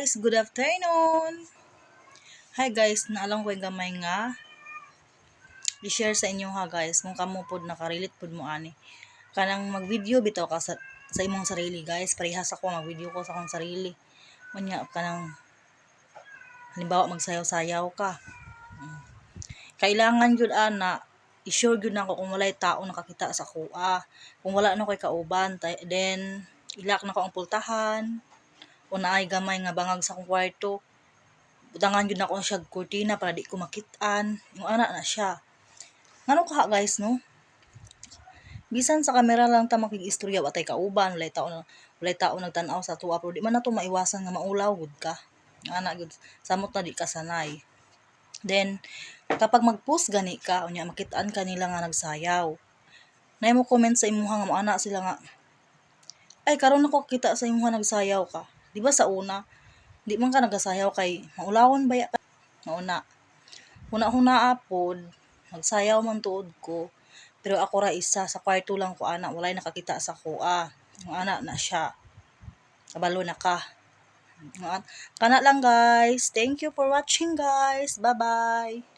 guys, good afternoon. Hi guys, naalang ko yung gamay nga i-share sa inyo ha guys kung kamo pod nakarilit pod mo ani. Kanang mag-video bitaw ka sa imong sarili guys. Parehas ako mag-video ko sa akong sarili. Unya kanang halimbawa magsayaw-sayaw ka. Kailangan jud ana i-sure jud nako kung walay tao nakakita sa kuha. Kung wala na ko'y kauban, then ilak na ko ang pultahan. O naay gamay nga bangag sa akong kwarto. Butangan yun ako siya kurtina para di ko makitaan. Yung anak na siya. Ngano ka guys no? Bisan sa kamera lang ta makig-istorya watay kauban, walay tao nagtan-aw sa tuwa pero di man nato maiwasan nga maulaw gud ka. Ang anak gud samot na di ka sanay. Then kapag mag-post gani ka unya makitaan ka nila nga nagsayaw. Nay mo comment sa imuha nga mo ana sila nga ay karon ako kita sa imuha nagsayaw ka. Di ba sa una di man ka nagasayaw kay maulawon baya ka. Mauna. Huna-hunaa pod, nagsayaw man tuod ko. Pero ako ra isa sa kwarto lang ko ana, walay nakakita sa kuha. Yung ana na siya. Kabalo na ka. Kana lang guys. Thank you for watching guys. Bye-bye.